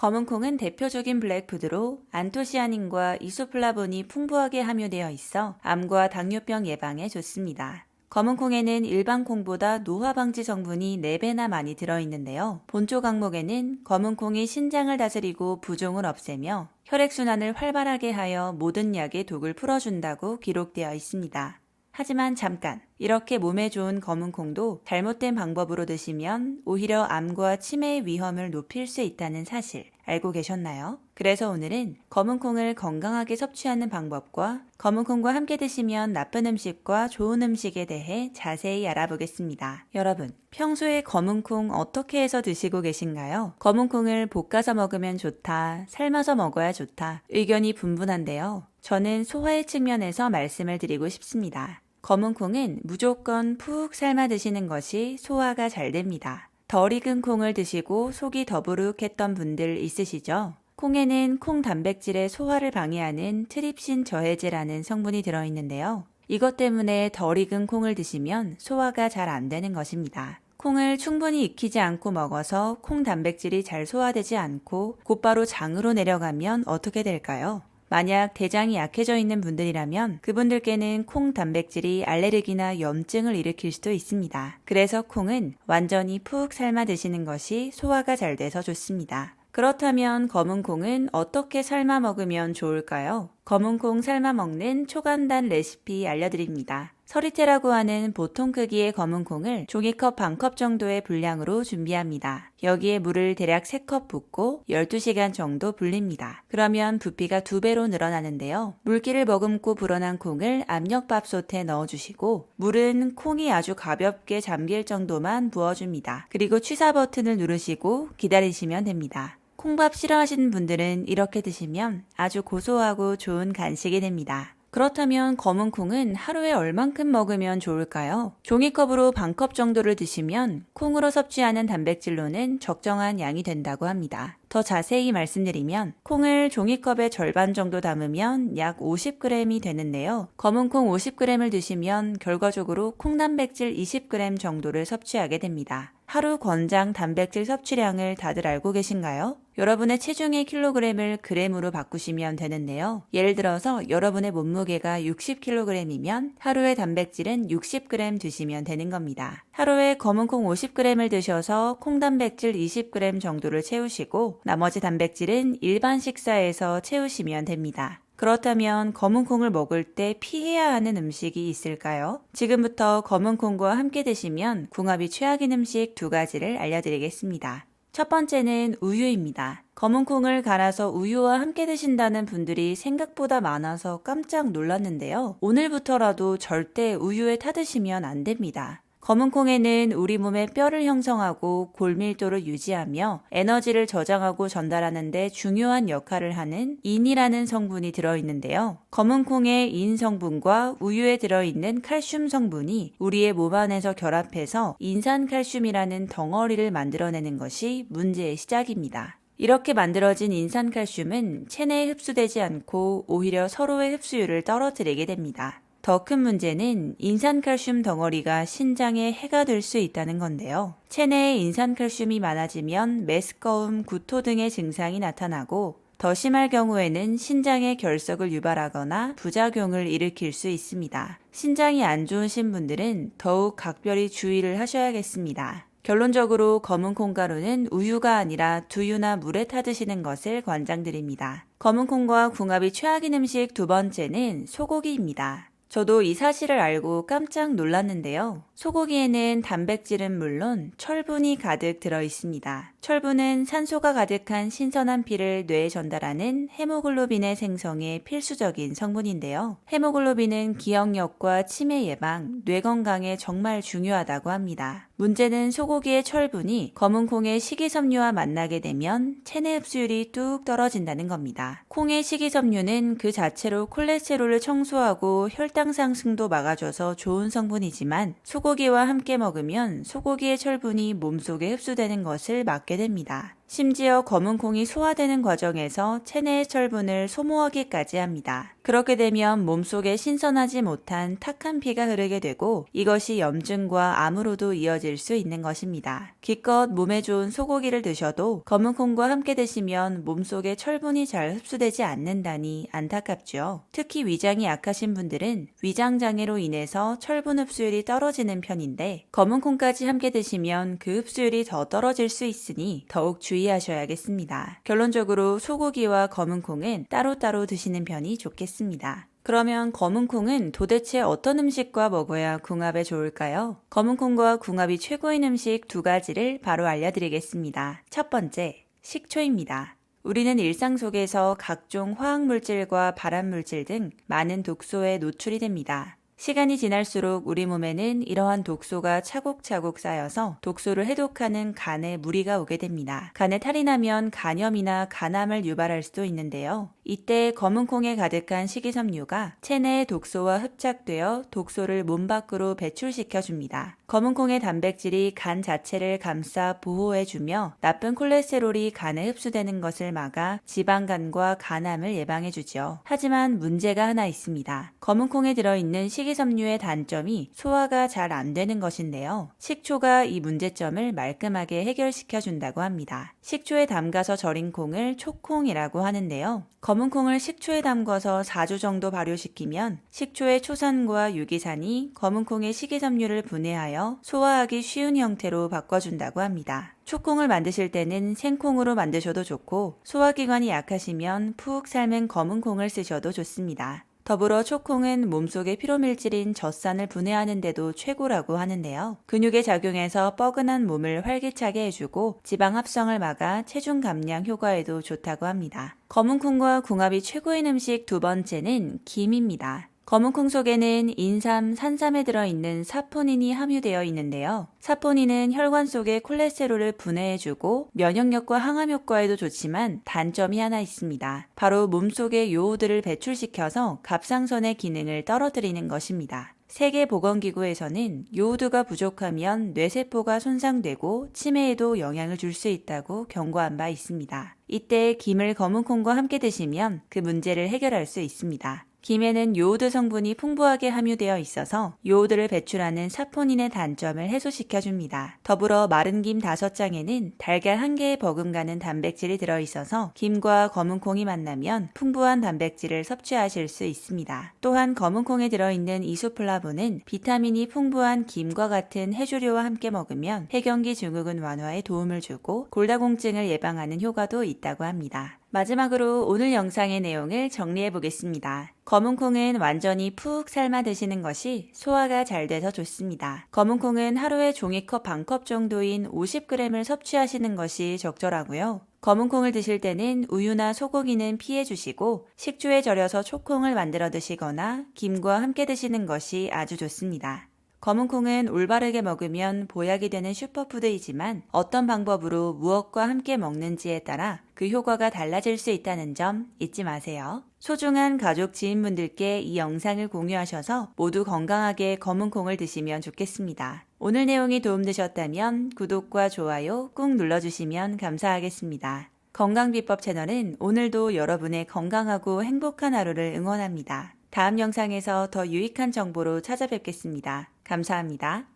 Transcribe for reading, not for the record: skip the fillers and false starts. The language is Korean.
검은콩은 대표적인 블랙푸드로 안토시아닌과 이소플라본이 풍부하게 함유되어 있어 암과 당뇨병 예방에 좋습니다. 검은콩에는 일반 콩보다 노화 방지 성분이 4배나 많이 들어있는데요. 본초 강목에는 검은콩이 신장을 다스리고 부종을 없애며 혈액순환을 활발하게 하여 모든 약의 독을 풀어준다고 기록되어 있습니다. 하지만 잠깐, 이렇게 몸에 좋은 검은콩도 잘못된 방법으로 드시면 오히려 암과 치매의 위험을 높일 수 있다는 사실 알고 계셨나요? 그래서 오늘은 검은콩을 건강하게 섭취하는 방법과 검은콩과 함께 드시면 나쁜 음식과 좋은 음식에 대해 자세히 알아보겠습니다. 여러분, 평소에 검은콩 어떻게 해서 드시고 계신가요? 검은콩을 볶아서 먹으면 좋다, 삶아서 먹어야 좋다, 의견이 분분한데요. 저는 소화의 측면에서 말씀을 드리고 싶습니다. 검은콩은 무조건 푹 삶아 드시는 것이 소화가 잘 됩니다. 덜 익은 콩을 드시고 속이 더부룩했던 분들 있으시죠? 콩에는 콩 단백질의 소화를 방해하는 트립신 저해제라는 성분이 들어있는데요. 이것 때문에 덜 익은 콩을 드시면 소화가 잘 안 되는 것입니다. 콩을 충분히 익히지 않고 먹어서 콩 단백질이 잘 소화되지 않고 곧바로 장으로 내려가면 어떻게 될까요? 만약 대장이 약해져 있는 분들이라면 그분들께는 콩 단백질이 알레르기나 염증을 일으킬 수도 있습니다. 그래서 콩은 완전히 푹 삶아 드시는 것이 소화가 잘 돼서 좋습니다. 그렇다면 검은콩은 어떻게 삶아 먹으면 좋을까요? 검은콩 삶아 먹는 초간단 레시피 알려드립니다. 서리태라고 하는 보통 크기의 검은콩을 종이컵 반컵 정도의 분량으로 준비합니다. 여기에 물을 대략 3컵 붓고 12시간 정도 불립니다. 그러면 부피가 2배로 늘어나는데요. 물기를 머금고 불어난 콩을 압력밥솥에 넣어주시고 물은 콩이 아주 가볍게 잠길 정도만 부어줍니다. 그리고 취사 버튼을 누르시고 기다리시면 됩니다. 콩밥 싫어하시는 분들은 이렇게 드시면 아주 고소하고 좋은 간식이 됩니다. 그렇다면 검은콩은 하루에 얼만큼 먹으면 좋을까요? 종이컵으로 반컵 정도를 드시면 콩으로 섭취하는 단백질로는 적정한 양이 된다고 합니다. 더 자세히 말씀드리면 콩을 종이컵의 절반 정도 담으면 약 50g이 되는데요. 검은콩 50g을 드시면 결과적으로 콩 단백질 20g 정도를 섭취하게 됩니다. 하루 권장 단백질 섭취량을 다들 알고 계신가요? 여러분의 체중의 킬로그램을 그램으로 바꾸시면 되는데요. 예를 들어서 여러분의 몸무게가 60kg이면 하루에 단백질은 60g 드시면 되는 겁니다. 하루에 검은콩 50g을 드셔서 콩 단백질 20g 정도를 채우시고 나머지 단백질은 일반 식사에서 채우시면 됩니다. 그렇다면 검은콩을 먹을 때 피해야 하는 음식이 있을까요? 지금부터 검은콩과 함께 드시면 궁합이 최악인 음식 2가지를 알려드리겠습니다. 첫 번째는 우유입니다. 검은콩을 갈아서 우유와 함께 드신다는 분들이 생각보다 많아서 깜짝 놀랐는데요. 오늘부터라도 절대 우유에 타드시면 안 됩니다. 검은콩에는 우리 몸의 뼈를 형성하고 골밀도를 유지하며 에너지를 저장하고 전달하는 데 중요한 역할을 하는 인이라는 성분이 들어있는데요. 검은콩의 인 성분과 우유에 들어있는 칼슘 성분이 우리의 몸 안에서 결합해서 인산칼슘이라는 덩어리를 만들어내는 것이 문제의 시작입니다. 이렇게 만들어진 인산칼슘은 체내에 흡수되지 않고 오히려 서로의 흡수율을 떨어뜨리게 됩니다. 더 큰 문제는 인산칼슘 덩어리가 신장에 해가 될 수 있다는 건데요. 체내에 인산칼슘이 많아지면 메스꺼움, 구토 등의 증상이 나타나고 더 심할 경우에는 신장에 결석을 유발하거나 부작용을 일으킬 수 있습니다. 신장이 안 좋으신 분들은 더욱 각별히 주의를 하셔야겠습니다. 결론적으로 검은콩 가루는 우유가 아니라 두유나 물에 타드시는 것을 권장드립니다. 검은콩과 궁합이 최악인 음식 2번째는 소고기입니다. 저도 이 사실을 알고 깜짝 놀랐는데요. 소고기에는 단백질은 물론 철분이 가득 들어 있습니다. 철분은 산소가 가득한 신선한 피를 뇌에 전달하는 헤모글로빈의 생성에 필수적인 성분인데요. 헤모글로빈은 기억력과 치매 예방, 뇌 건강에 정말 중요하다고 합니다. 문제는 소고기의 철분이 검은콩의 식이섬유와 만나게 되면 체내 흡수율이 뚝 떨어진다는 겁니다. 콩의 식이섬유는 그 자체로 콜레스테롤을 청소하고 혈당 상승도 막아줘서 좋은 성분이지만 소고기와 함께 먹으면 소고기의 철분이 몸속에 흡수되는 것을 막게 됩니다. 심지어 검은 콩이 소화되는 과정에서 체내의 철분을 소모하기까지 합니다. 그렇게 되면 몸속에 신선하지 못한 탁한 피가 흐르게 되고 이것이 염증과 암으로도 이어질 수 있는 것입니다. 기껏 몸에 좋은 소고기를 드셔도 검은 콩과 함께 드시면 몸속에 철분이 잘 흡수되지 않는다니 안타깝죠. 특히 위장이 약하신 분들은 위장 장애로 인해서 철분 흡수율이 떨어지는 편인데 검은 콩까지 함께 드시면 그 흡수율이 더 떨어질 수 있으니 더욱 주의하셔야겠습니다. 결론적으로 소고기와 검은 콩은 따로따로 드시는 편이 좋겠습니다. 그러면 검은 콩은 도대체 어떤 음식과 먹어야 궁합에 좋을까요? 검은 콩과 궁합이 최고인 음식 두 가지를 바로 알려드리겠습니다. 첫 번째, 식초입니다. 우리는 일상 속에서 각종 화학물질과 발암물질 등 많은 독소에 노출이 됩니다. 시간이 지날수록 우리 몸에는 이러한 독소가 차곡차곡 쌓여서 독소를 해독하는 간에 무리가 오게 됩니다. 간에 탈이 나면 간염이나 간암을 유발할 수도 있는데요. 이때 검은 콩에 가득한 식이섬유가 체내의 독소와 흡착되어 독소를 몸 밖으로 배출시켜줍니다. 검은 콩의 단백질이 간 자체를 감싸 보호해주며 나쁜 콜레스테롤이 간에 흡수되는 것을 막아 지방간과 간암을 예방해주죠. 하지만 문제가 하나 있습니다. 검은 콩에 들어있는 식이섬유의 단점이 소화가 잘 안 되는 것인데요. 식초가 이 문제점을 말끔하게 해결시켜준다고 합니다. 식초에 담가서 절인 콩을 초콩이라고 하는데요. 검은 콩을 식초에 담궈서 4주 정도 발효시키면 식초의 초산과 유기산이 검은 콩의 식이섬유를 분해하여 소화하기 쉬운 형태로 바꿔준다고 합니다. 초콩을 만드실 때는 생콩으로 만드셔도 좋고 소화기관이 약하시면 푹 삶은 검은 콩을 쓰셔도 좋습니다. 더불어 초콩은 몸속의 피로물질인 젖산을 분해하는 데도 최고라고 하는데요. 근육에 작용해서 뻐근한 몸을 활기차게 해주고 지방 합성을 막아 체중 감량 효과에도 좋다고 합니다. 검은 콩과 궁합이 최고인 음식 두 번째는 김입니다. 검은 콩 속에는 인삼, 산삼에 들어있는 사포닌이 함유되어 있는데요. 사포닌은 혈관 속의 콜레스테롤을 분해해주고 면역력과 항암 효과에도 좋지만 단점이 하나 있습니다. 바로 몸속의 요오드를 배출시켜서 갑상선의 기능을 떨어뜨리는 것입니다. 세계보건기구에서는 요오드가 부족하면 뇌세포가 손상되고 치매에도 영향을 줄 수 있다고 경고한 바 있습니다. 이때 김을 검은 콩과 함께 드시면 그 문제를 해결할 수 있습니다. 김에는 요오드 성분이 풍부하게 함유되어 있어서 요오드를 배출하는 사포닌의 단점을 해소시켜줍니다. 더불어 마른 김 5장에는 달걀 1개에 버금가는 단백질이 들어있어서 김과 검은 콩이 만나면 풍부한 단백질을 섭취하실 수 있습니다. 또한 검은 콩에 들어있는 이소플라본은 비타민이 풍부한 김과 같은 해조류와 함께 먹으면 폐경기 증후군 완화에 도움을 주고 골다공증을 예방하는 효과도 있다고 합니다. 마지막으로 오늘 영상의 내용을 정리해 보겠습니다. 검은 콩은 완전히 푹 삶아 드시는 것이 소화가 잘 돼서 좋습니다. 검은 콩은 하루에 종이컵 반컵 정도인 50g을 섭취하시는 것이 적절하고요. 검은 콩을 드실 때는 우유나 소고기는 피해 주시고 식초에 절여서 초콩을 만들어 드시거나 김과 함께 드시는 것이 아주 좋습니다. 검은 콩은 올바르게 먹으면 보약이 되는 슈퍼푸드이지만 어떤 방법으로 무엇과 함께 먹는지에 따라 그 효과가 달라질 수 있다는 점 잊지 마세요. 소중한 가족 지인분들께 이 영상을 공유하셔서 모두 건강하게 검은 콩을 드시면 좋겠습니다. 오늘 내용이 도움되셨다면 구독과 좋아요 꾹 눌러주시면 감사하겠습니다. 건강비법 채널은 오늘도 여러분의 건강하고 행복한 하루를 응원합니다. 다음 영상에서 더 유익한 정보로 찾아뵙겠습니다. 감사합니다.